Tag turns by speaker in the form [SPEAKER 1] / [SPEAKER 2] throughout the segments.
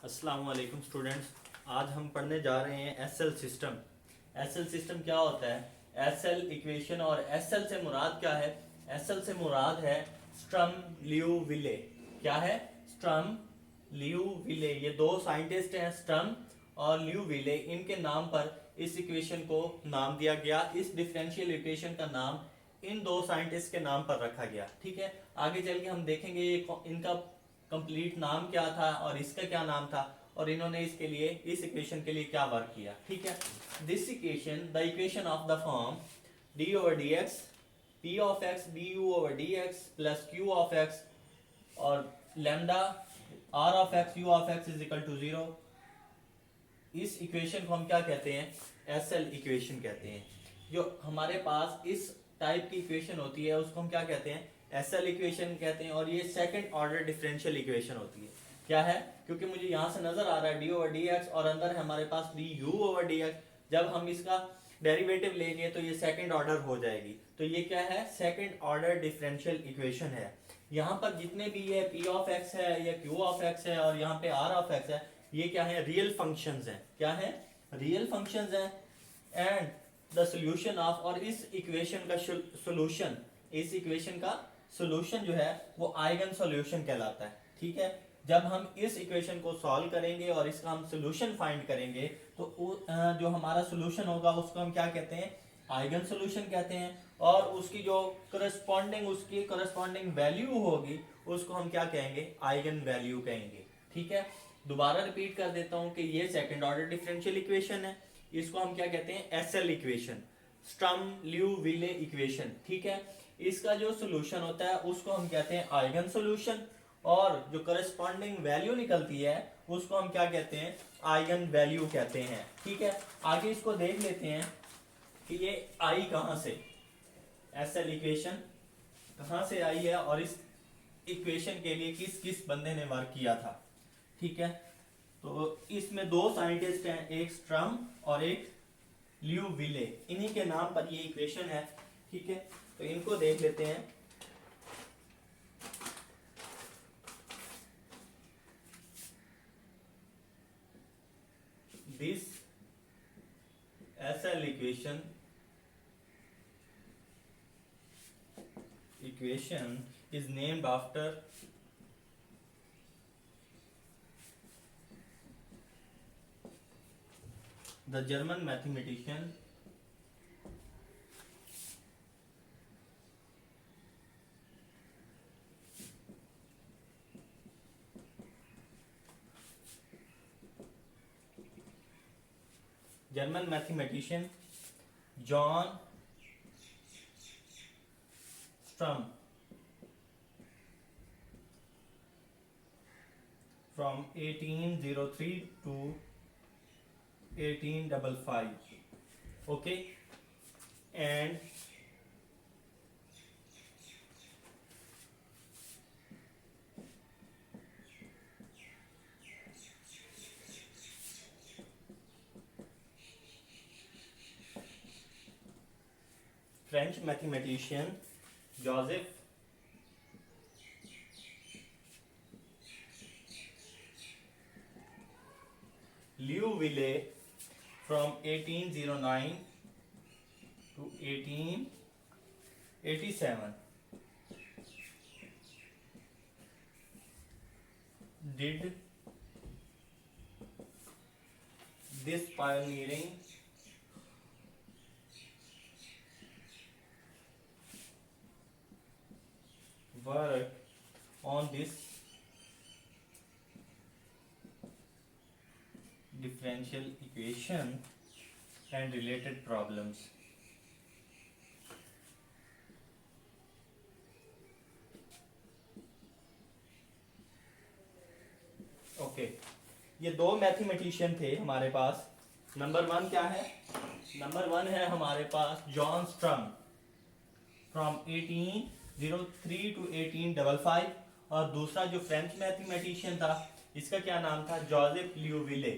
[SPEAKER 1] अस्सलाम वालेकुम स्टूडेंट्स। आज हम पढ़ने जा रहे हैं एसएल सिस्टम। एसएल सिस्टम क्या होता है? SL equation. और एसएल से मुराद क्या है? एसएल से मुराद है स्ट्रम लिउविले। क्या है? स्ट्रम लिउविले। ये दो साइंटिस्ट हैं, स्ट्रम और लिउविले। इनके नाम पर इस इक्वेशन को नाम दिया गया। इस डिफरेंशियल इक्वेशन का नाम इन दो साइंटिस्ट के नाम पर रखा गया। ठीक है, आगे चल के हम देखेंगे ये इनका कंप्लीट नाम क्या था और इसका क्या नाम था और इन्होंने इसके लिए इस इक्वेशन के लिए क्या वर्क किया। ठीक है, this equation, the equation of the form d over D x p of x d you over D x plus Q of x और lambda r of x u of x is equal to 0। इस equation को हम क्या कहते हैं? SL equation कहते हैं। जो हमारे पास इस टाइप की इक्वेशन होती है उसको हम क्या कहते हैं? एसएल इक्वेशन कहते हैं। और ये सेकंड ऑर्डर डिफरेंशियल इक्वेशन होती है। क्या है? क्योंकि मुझे यहाँ से नजर आ रहा है डी ओवर डी एक्स और अंदर है हमारे पास d you over D x. जब हम इसका डेरिवेटिव लेंगे तो ये सेकंड ऑर्डर हो जाएगी। तो ये क्या है? सेकंड ऑर्डर डिफरेंशियल इक्वेशन है। यहाँ पर जितने भी ये पी ऑफ एक्स है या क्यू ऑफ एक्स है और यहाँ पे आर ऑफ एक्स है, ये क्या है? रियल फंक्शंस हैं। क्या है? रियल फंक्शंस हैं। एंड द सोल्यूशन ऑफ, और इस इक्वेशन का सोल्यूशन, इस इक्वेशन का सोल्यूशन जो है वो आइगन सोल्यूशन कहलाता है। ठीक है, जब हम इस इक्वेशन को सॉल्व करेंगे और इसका हम सोल्यूशन फाइंड करेंगे तो जो हमारा सोल्यूशन होगा उसको हम क्या कहते हैं? आइगन सोल्यूशन कहते हैं। और उसकी जो उसकी करस्पॉन्डिंग वैल्यू होगी उसको हम क्या कहेंगे? आइगन वैल्यू कहेंगे। ठीक है, दोबारा रिपीट कर देता हूं कि ये सेकंड ऑर्डर डिफरेंशियल इक्वेशन है। इसको हम क्या कहते हैं? SL equation, Sturm Liouville equation. ठीक है, इसका जो सोल्यूशन होता है उसको हम कहते हैं आइगन सोल्यूशन। और जो करस्पॉन्डिंग वैल्यू निकलती है उसको हम क्या कहते हैं? आइगन वैल्यू कहते हैं। ठीक है, आगे इसको देख लेते हैं कि ये आई कहां से, एसएल इक्वेशन कहां से आई है और इस इक्वेशन के लिए किस किस बंदे ने वर्क किया था। ठीक है, तो इसमें दो साइंटिस्ट हैं, एक स्ट्रम और एक लिउविले। इन्हीं के नाम पर ये इक्वेशन है। ठीक है, तो इनको देख लेते हैं। This SL equation is named after the German mathematician John Strum from 1803 to 1855. Okay, and French mathematician Joseph Liouville from 1809 to 1887 did this pioneering work on this differential equation and related problems. Okay, ये दो mathematician थे हमारे पास। Number one क्या है? Number one है हमारे पास John स्ट्रम from 1803 to 1855। और दूसरा जो फ्रेंच मैथमेटिशियन था इसका क्या नाम था? Joseph Liouville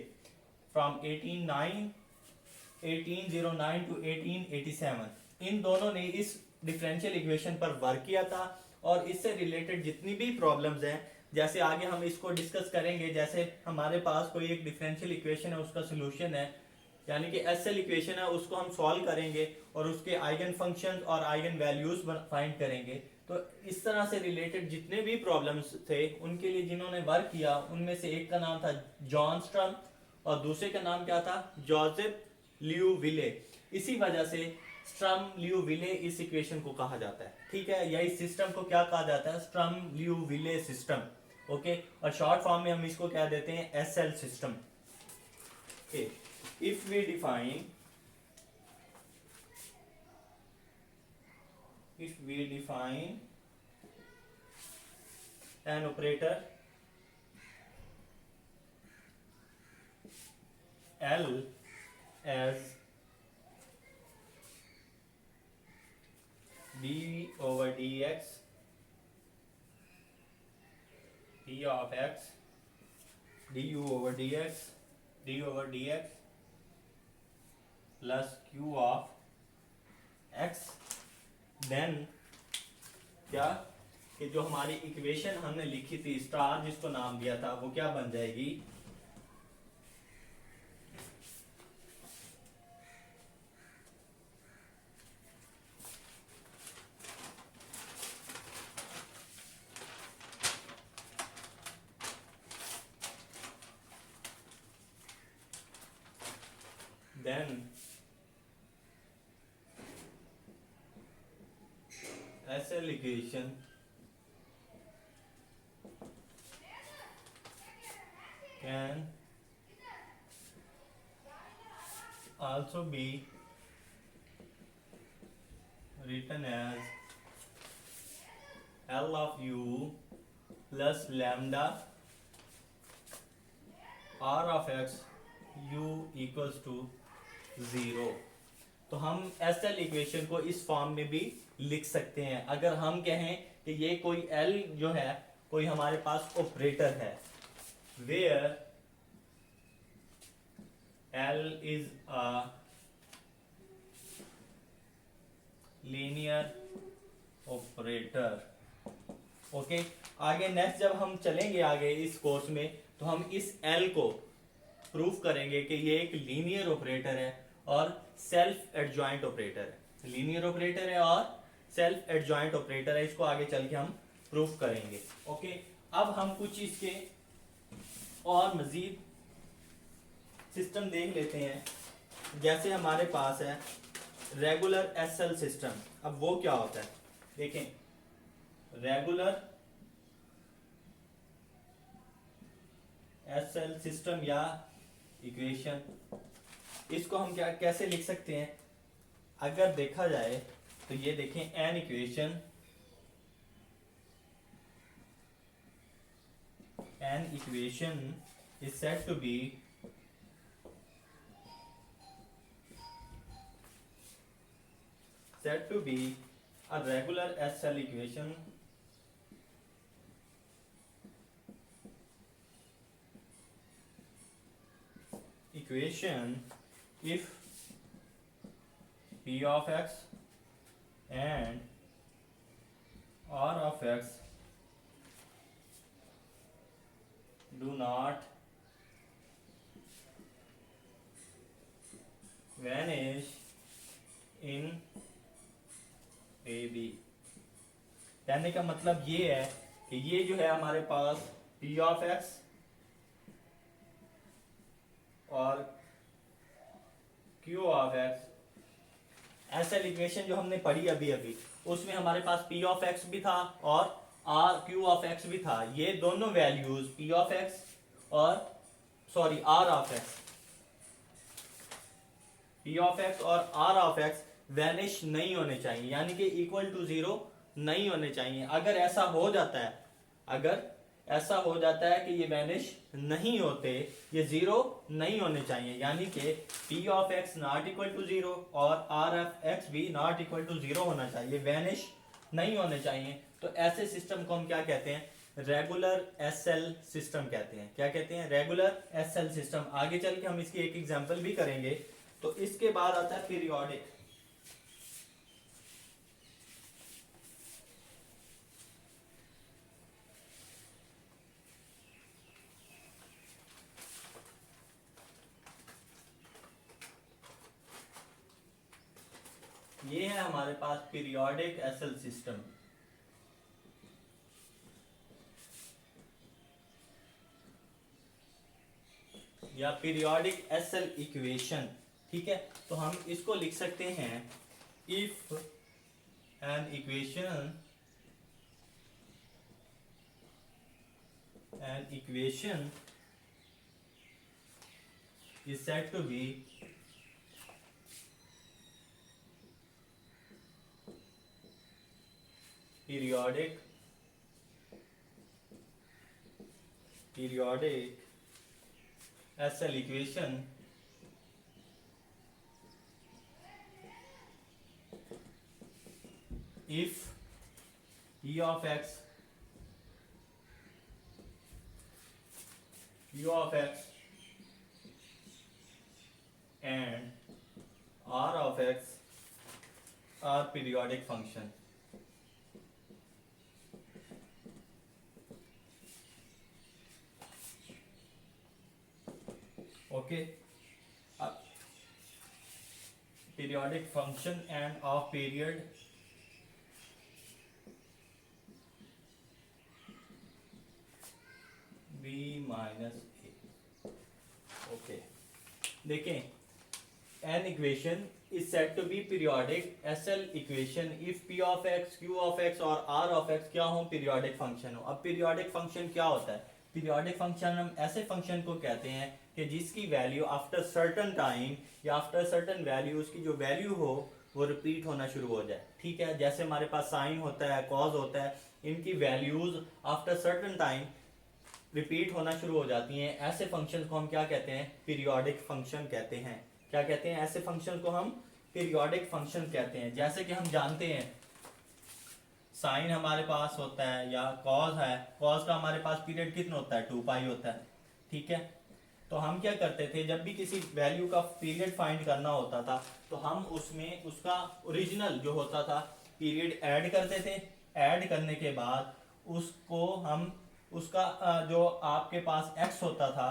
[SPEAKER 1] from 1809 to 1887। इन दोनों ने इस डिफरेंशियल इक्वेशन पर वर्क किया था और इससे रिलेटेड जितनी भी प्रॉब्लम्स हैं जैसे आगे हम इसको डिस्कस करेंगे, जैसे हमारे पास कोई एक डिफरेंशियल इक्वेशन है, उसका सोल्यूशन है, यानी कि एसएल इक्वेशन है, उसको हम सॉल्व करेंगे और उसके आइगन फंक्शंस और आइगन वैल्यूज फाइंड करेंगे। तो इस तरह से रिलेटेड जितने भी प्रॉब्लम्स थे उनके लिए जिन्होंने वर्क किया, उनमें से एक का नाम था जॉन स्ट्रम और दूसरे का नाम क्या था, जोसेफ लियोविले। इसी वजह से स्ट्रम लियोविले इस इक्वेशन को कहा जाता है, ठीक है, या इस सिस्टम को क्या कहा जाता है, स्ट्रम लियोविले सिस्टम। ओके, और शॉर्ट फॉर्म में हम इसको क्या देते हैं, SL system. Okay, if we define an operator L as d over dx p of x du over dx plus q of x, then क्या कि जो हमारी इक्वेशन हमने लिखी थी स्टार, जिसको नाम दिया था, वो क्या बन जाएगी, then SL equation can also be written as L of u plus lambda R of x u equals to 0। तो हम एसएल इक्वेशन को इस फॉर्म में भी लिख सकते हैं। अगर हम कहें कि ये कोई एल जो है कोई हमारे पास ऑपरेटर है, where L is a linear operator. Okay, आगे नेक्स्ट जब हम चलेंगे आगे इस कोर्स में, तो हम इस एल को प्रूफ करेंगे कि ये एक लीनियर ऑपरेटर है और सेल्फ एडजॉइंट ऑपरेटर है। लीनियर ऑपरेटर है और सेल्फ एडजॉइंट ऑपरेटर है, इसको आगे चल के हम प्रूफ करेंगे। ओके, अब हम कुछ इसके और मजीद सिस्टम देख लेते हैं। जैसे हमारे पास है रेगुलर एसएल सिस्टम। अब वो क्या होता है, देखें, रेगुलर एसएल सिस्टम या इक्वेशन, इसको हम क्या कैसे लिख सकते हैं, अगर देखा जाए तो ये देखें, an equation is said to be a regular SL equation if p of x and r of x do not vanish in AB। कहने का मतलब ये है कि ये जो है हमारे पास p of x और q of x, SL equation जो हमने पढ़ी अभी अभी, उसमें हमारे पास p of x भी था और q of x भी था। ये दोनों वैल्यूज p of x और r of x, p of x और r of x वैनिश नहीं होने चाहिए, यानी कि इक्वल टू 0 नहीं होने चाहिए। अगर ऐसा हो जाता है कि ये वैनिश नहीं होते, ये 0 नहीं होने चाहिए, यानी कि p of x not equal to 0 और r of x भी नॉट इक्वल टू 0 होना चाहिए, वैनिश नहीं होने चाहिए। तो ऐसे सिस्टम को हम क्या कहते हैं, रेगुलर एसएल सिस्टम कहते हैं। क्या कहते हैं, रेगुलर एसएल सिस्टम। आगे चल के हम इसकी एक एग्जांपल भी करेंगे। तो इसके बाद आता है पीरियोडिक। ये है हमारे पास पीरियोडिक एसएल सिस्टम। या पीरियोडिक एसएल इक्वेशन। ठीक है, तो हम इसको लिख सकते हैं if N equation is said to be periodic SL equation if E of x Q of x and R of x are periodic function। Okay, periodic function and of period b minus a। Okay, देखें, an equation is said to be periodic SL equation if p of x, q of x और r of x क्या हो, periodic function हो। अब periodic function क्या होता है? periodic function हम ऐसे function को कहते हैं कि जिसकी वैल्यू आफ्टर सर्टन टाइम या आफ्टर सर्टन वैल्यू, उसकी जो वैल्यू हो वो रिपीट होना शुरू हो जाए। ठीक है, जैसे हमारे पास साइन होता है, कॉज होता है, इनकी values after certain time repeat होना शुरू हो जाती हैं। ऐसे फंक्शन को हम क्या कहते हैं? पीरियोडिक फंक्शन कहते हैं। क्या कहते हैं? ऐसे फंक्शन को हम पीरियोडिक फंक्शन कहते हैं। जैसे कि हम जानते हैं साइन हमारे पास होता है या कॉज है, कॉज का हमारे पास पीरियड कितना होता है? 2 पाई होता है। ठीक है, तो हम क्या करते थे, जब भी किसी वैल्यू का पीरियड फाइंड करना होता था तो हम उसमें उसका ओरिजिनल जो होता था पीरियड ऐड करते थे। ऐड करने के बाद उसको हम उसका जो आपके पास x होता था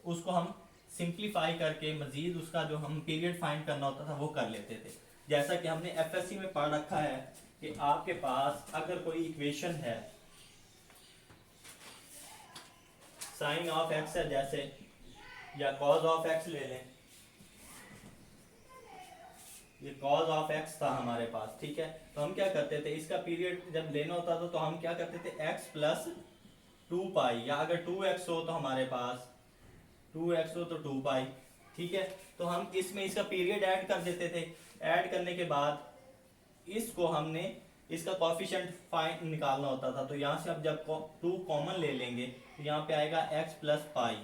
[SPEAKER 1] उसको हम सिंप्लीफाई करके मजीद उसका जो हम पीरियड फाइंड करना होता था वो कर लेते थे। जैसा कि हमने एफएससी में पढ़ रखा है कि आपके पास अगर कोई इक्वेशन है साइन ऑफ एक्स है जैसे, या कॉज ऑफ एक्स ले लें, ये कॉज ऑफ एक्स था हमारे पास। ठीक है, तो हम क्या करते थे, इसका पीरियड जब लेना होता था तो हम क्या करते थे, x प्लस 2 पाई, या अगर 2x हो तो हमारे पास 2x हो तो 2 पाई। ठीक है, तो हम इसमें इसका पीरियड ऐड कर देते थे। ऐड करने के बाद इसको हमने इसका कॉफिशिएंट फाइंड निकालना होता था। तो यहाँ से अब जब 2 कॉमन ले लेंगे तो यहाँ पे आएगा x प्लस पाई।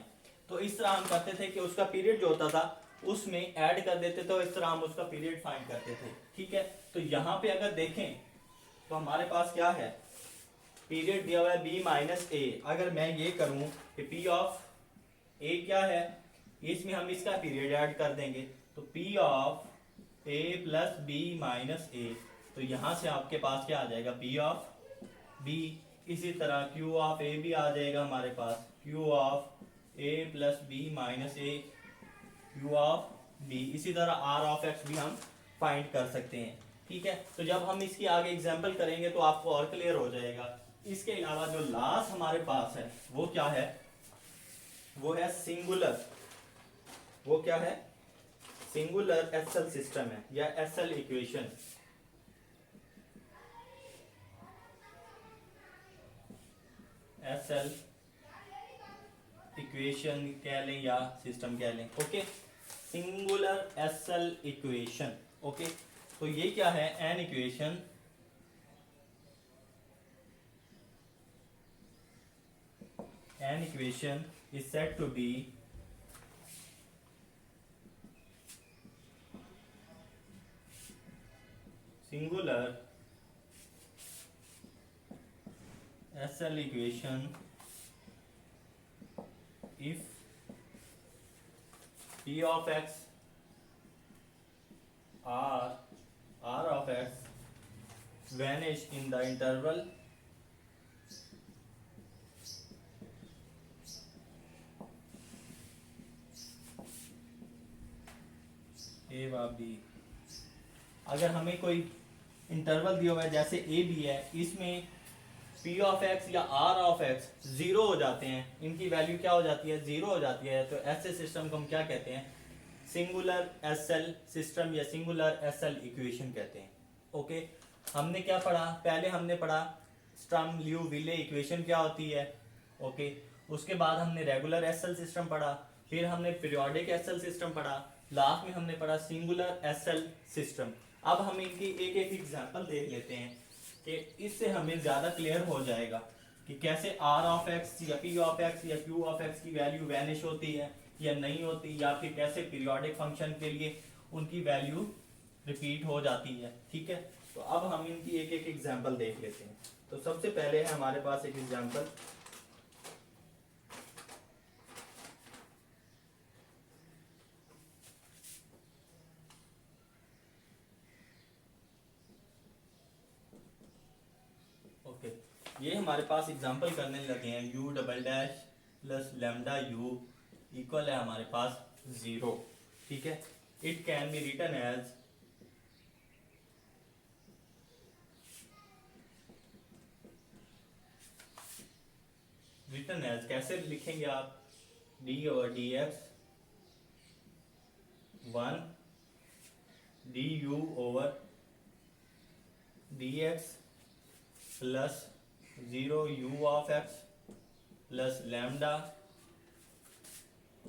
[SPEAKER 1] तो इस तरह हम करते थे कि उसका पीरियड जो होता था उसमें ऐड कर देते थे और इस तरह हम उसका पीरियड फाइंड करते थे। ठीक है, तो यहाँ पे अगर देखें तो हमारे पास क्या है, पीरियड दिया हुआ है b माइनस ए। अगर मैं ये करूं कि p ऑफ a क्या है, इसमें हम इसका पीरियड ऐड कर देंगे तो p of a plus B minus a. तो यहाँ से आपके पास क्या आ जाएगा, p ऑफ b। इसी तरह q ऑफ a भी आ जाएगा हमारे पास, q of a plus B minus A, q of b। इसी तरह r ऑफ x भी हम फाइंड कर सकते हैं। ठीक है, तो जब हम इसकी आगे एग्जाम्पल करेंगे तो आपको और क्लियर हो जाएगा। इसके अलावा जो लास्ट हमारे पास है वो क्या है, वो है सिंगुलर। वो क्या है, सिंगुलर एसएल सिस्टम है या एसएल इक्वेशन। एसएल इक्वेशन कह लें या सिस्टम कह लें। Okay, singular SL equation. Okay, तो ये क्या है, an equation is said to be singular SL equation if p of x or r of x vanish in the interval a by b अगर हमें कोई इंटरवल दिया हुआ है जैसे ए बी है, इसमें पी ऑफ एक्स या आर ऑफ एक्स जीरो हो जाते हैं, इनकी वैल्यू क्या हो जाती है, जीरो हो जाती है, तो ऐसे सिस्टम को हम क्या कहते हैं, सिंगुलर एसएल सिस्टम या सिंगुलर एसएल इक्वेशन कहते हैं। ओके, हमने क्या पढ़ा, पहले हमने पढ़ा स्टर्म लिउविले इक्वेशन क्या होती है। ओके, उसके बाद हमने रेगुलर एसएल सिस्टम पढ़ा, फिर हमने पीरियोडिक एसएल सिस्टम पढ़ा, लास्ट में हमने पढ़ा सिंगुलर एसएल सिस्टम। अब हम इनकी एक एक एग्जांपल देख लेते हैं कि इससे हमें ज़्यादा क्लियर हो जाएगा कि कैसे आर ऑफ एक्स या पी ऑफ एक्स या क्यू ऑफ एक्स की वैल्यू वैनिश होती है या नहीं होती, या फिर कैसे पीरियोडिक फंक्शन के लिए उनकी वैल्यू रिपीट हो जाती है। ठीक है, तो अब हम इनकी एक एक एग्जांपल देख लेते हैं। तो सबसे पहले है हमारे पास एक एग्जांपल, ओके, ये हमारे पास एग्जांपल करने लगे हैं u double dash plus lambda u equal है हमारे पास 0। ठीक है, it can be written as कैसे लिखेंगे आप, d over D X 1 du over D x plus 0 u of x plus lambda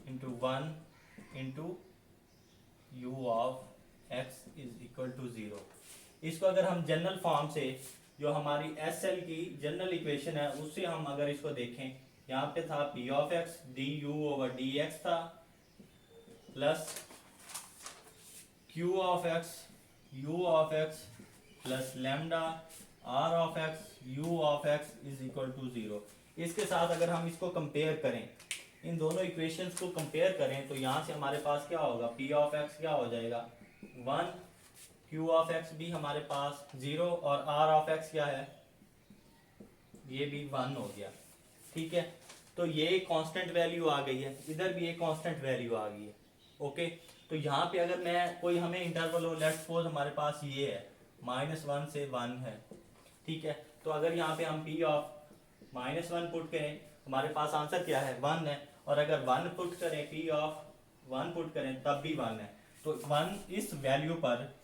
[SPEAKER 1] into 1 into u of x is equal to 0। इसको अगर हम जनरल फॉर्म से, जो हमारी एस एल की जनरल इक्वेशन है, उससे हम अगर इसको देखें, यहाँ पे था p of x d you over D x था plus q of x u of x plus lambda r of x u of x is equal to 0। इसके साथ अगर हम इसको कंपेयर करें, इन दोनों इक्वेशंस को कंपेयर करें, तो यहाँ से हमारे पास क्या होगा, p ऑफ x क्या हो जाएगा 1, q ऑफ x भी हमारे पास 0 और r ऑफ x क्या है, ये भी 1 हो गया। ठीक है, तो ये कांस्टेंट वैल्यू आ गई है, इधर भी एक कांस्टेंट वैल्यू आ गई है। ओके, तो यहाँ पे अगर मैं कोई हमें इंटरवल हो, लेट्स सपोज हमारे पास ये है -1 से 1 है। ठीक है, तो अगर यहाँ पे हम p ऑफ -1 पुट करें, हमारे पास आंसर क्या है 1 है, और अगर 1 पुट करें, p ऑफ 1 पुट करें तब भी 1 है। तो 1 इस वैल्यू पर,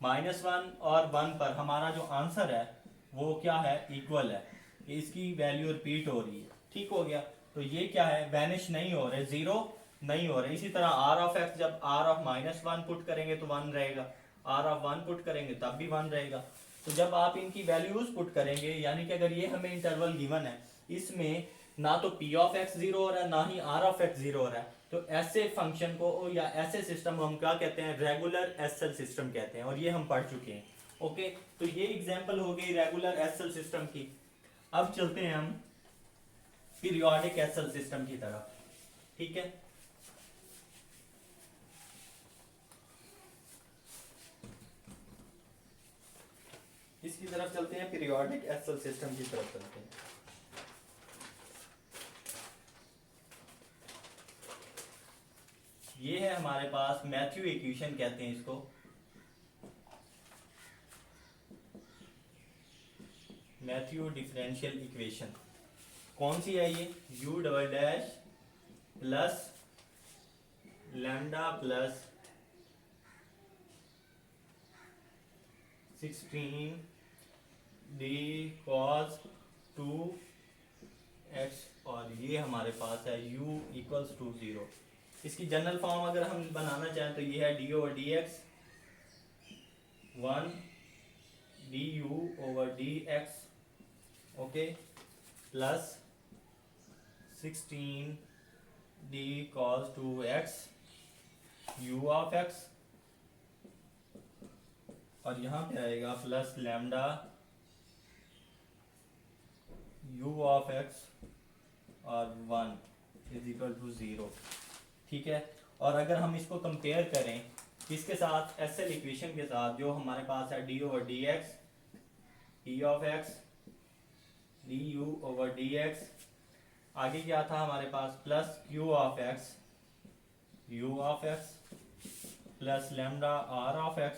[SPEAKER 1] -1 और 1 पर हमारा जो आंसर है वो क्या है, इक्वल है, इसकी वैल्यू रिपीट हो रही है। ठीक हो गया, तो ये क्या है, वैनिश नहीं हो रहे, 0 नहीं हो रहे। इसी तरह r ऑफ x, जब r ऑफ -1 पुट करेंगे तो 1 रहेगा, r ऑफ 1 पुट करेंगे तब भी 1 रहेगा। तो जब आप इनकी वैल्यूज पुट करेंगे, यानी कि अगर ये हमें इंटरवल गिवन है, इसमें ना तो p ऑफ x 0 हो रहा है, ना ही r ऑफ x 0 हो रहा है, तो ऐसे फंक्शन को या ऐसे सिस्टम को हम क्या कहते हैं, रेगुलर एसएल सिस्टम कहते हैं, और ये हम पढ़ चुके हैं। ओके, तो ये एग्जांपल हो गई रेगुलर एसएल सिस्टम की। अब चलते हैं हम पीरियोडिक एसएल सिस्टम की तरफ। ठीक है, इसकी तरफ चलते हैं, पीरियोडिक एसएल सिस्टम की तरफ चलते हैं। ये है हमारे पास मैथ्यू इक्वेशन कहते हैं इसको, मैथ्यू डिफरेंशियल इक्वेशन। कौन सी है ये, u double dash plus lambda plus 16 d cos 2x, और ये हमारे पास है u इक्वल्स टू 0। इसकी जनरल फॉर्म अगर हम बनाना चाहें तो ये है d over D X 1 du over D x, okay, plus 16 d cos 2x u of x, और यहाँ पे आएगा plus lambda u of x और 1 इज इक्वल टू 0। ठीक है, और अगर हम इसको कंपेयर करें किसके साथ, एसएल इक्वेशन के साथ, जो हमारे पास है d over D x p of x du over D x, आगे क्या था हमारे पास, plus q of x u of x plus lambda r of x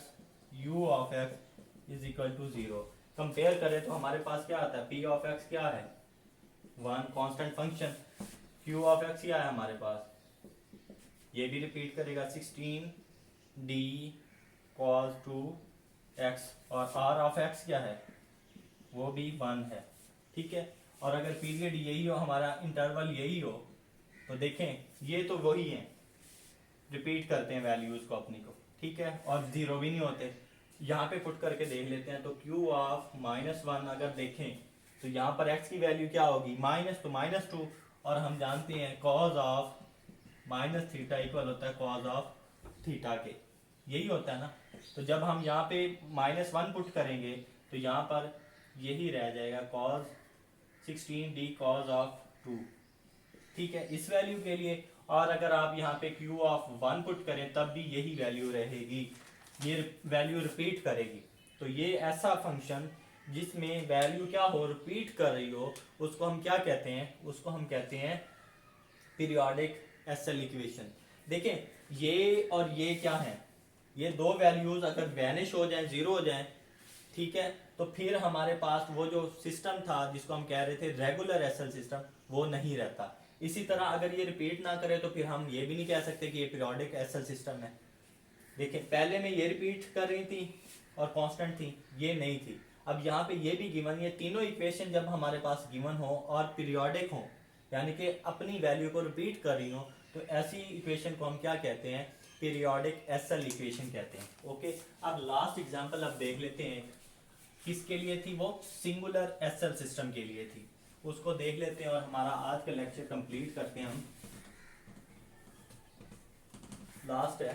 [SPEAKER 1] u of x is equal to 0। Compare करें तो हमारे पास क्या आता है, p ऑफ x क्या है, 1 constant function, q of x क्या है हमारे पास, ये भी रिपीट करेगा 16d cos 2x, और r ऑफ x क्या है, वो भी 1 है। ठीक है, और अगर पीरियड यही हो, हमारा इंटरवल यही हो, तो देखें ये तो वही है, रिपीट करते हैं वैल्यूज को अपनी को, ठीक है, और जीरो भी नहीं होते। यहाँ पे पुट करके देख लेते हैं, तो q ऑफ -1 अगर देखें तो यहाँ पर x की वैल्यू क्या होगी, माइनस, तो -2, और हम जानते हैं cos ऑफ -θ इक्वल होता है cos ऑफ थीटा के, यही होता है ना। तो जब हम यहाँ पे -1 पुट करेंगे तो यहाँ पर यही रह जाएगा cos 16d cos ऑफ 2, ठीक है, इस वैल्यू के लिए। और अगर आप यहाँ पे q ऑफ 1 पुट करें तब भी यही वैल्यू रहेगी, ये वैल्यू रिपीट करेगी। तो ये ऐसा फंक्शन जिसमें वैल्यू क्या हो, रिपीट कर रही हो, उसको हम क्या कहते हैं, उसको हम कहते हैं पीरियोडिक एसएल इक्वेशन। देखें ये और ये क्या है, ये दो वैल्यूज अगर वैनिश हो जाएं, जीरो हो जाएं, ठीक है, तो फिर हमारे पास वो जो सिस्टम था जिसको हम कह रहे थे रेगुलर एसएल सिस्टम, वो नहीं रहता। इसी तरह अगर ये रिपीट ना करे तो फिर हम ये भी नहीं कह सकते कि ये पीरियोडिक एसएल सिस्टम है। देखिए पहले में ये रिपीट कर रही थी और कांस्टेंट थी, ये नहीं थी। अब यहाँ पे ये भी गिवन, ये तीनों इक्वेशन जब हमारे पास गिवन हो और पीरियोडिक हो, यानी कि अपनी वैल्यू को रिपीट कर रही हो, तो ऐसी इक्वेशन को हम क्या कहते हैं, पीरियोडिक एसएल इक्वेशन कहते हैं। ओके, अब लास्ट एग्जांपल अब देख लेते हैं, किसके लिए थी वो, सिंगुलर एसएल सिस्टम के लिए थी, उसको देख लेते हैं और हमारा आज का लेक्चर कंप्लीट करते हैं हम। लास्ट है,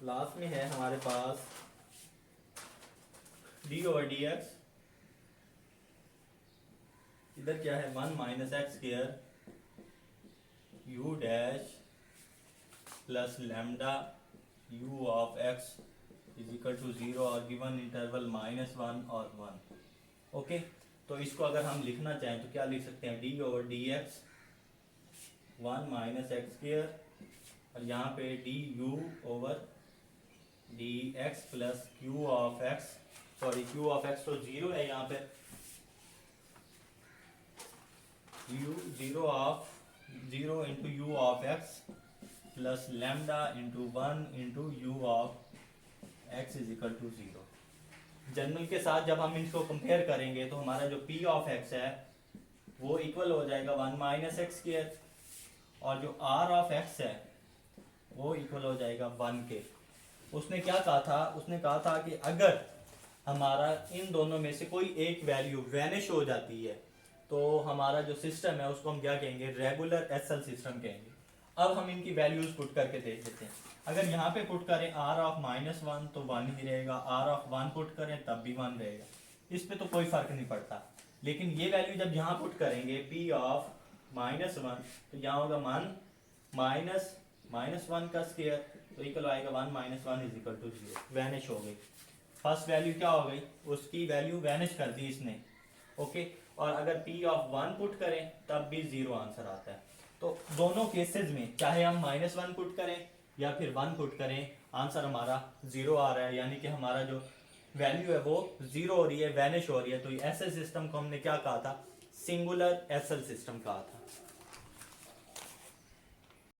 [SPEAKER 1] लास्ट में है हमारे पास डी ओवर डी एक्स, इधर क्या है 1 minus X square U dash plus lambda U of x is equal to 0 और गिवन इंटरवल -1 और 1। ओके, तो इसको अगर हम लिखना चाहें तो क्या लिख सकते हैं, D over D X 1 minus X square, और यहाँ पे D you over D x plus Q of X, sorry Q of X तो 0 है यहाँ पे, U 0 into U of X plus lambda into 1 into U of x is equal to 0। General के साथ जब हम इसको कंपेयर करेंगे तो हमारा जो p ऑफ x है वो इक्वल हो जाएगा 1 माइनस एक्स स्क्वायर, और जो r ऑफ x है वो इक्वल हो जाएगा 1 के। उसने क्या कहा था, उसने कहा था कि अगर हमारा इन दोनों में से कोई एक वैल्यू वैनिश हो जाती है तो हमारा जो सिस्टम है उसको हम क्या कहेंगे, रेगुलर एसएल सिस्टम कहेंगे। अब हम इनकी वैल्यूज पुट करके देख लेते हैं। अगर यहाँ पे पुट करें r ऑफ -1 तो 1 ही रहेगा, r ऑफ 1 पुट करें तब भी 1 रहेगा, इस पे तो कोई फर्क नहीं पड़ता। लेकिन ये वैल्यू जब यहाँ पुट करेंगे p ऑफ -1, तो यहाँ होगा 1 माइनस 1 का स्क्वायर, तो इक्वल आएगा 1 minus 1 is equal to 0, vanish हो गई। फर्स्ट वैल्यू क्या हो गई, उसकी वैल्यू वैनिश कर दी इसने। ओके, और अगर p ऑफ 1 पुट करें तब भी 0 आंसर आता है। तो दोनों केसेस में चाहे हम -1 पुट करें या फिर 1 पुट करें, आंसर हमारा 0 आ रहा है, यानी कि हमारा जो वैल्यू है वो 0 हो रही है, वैनिश हो रही है। तो ऐसे सिस्टम को हमने क्या कहा था, सिंगुलर एसएल सिस्टम कहा था।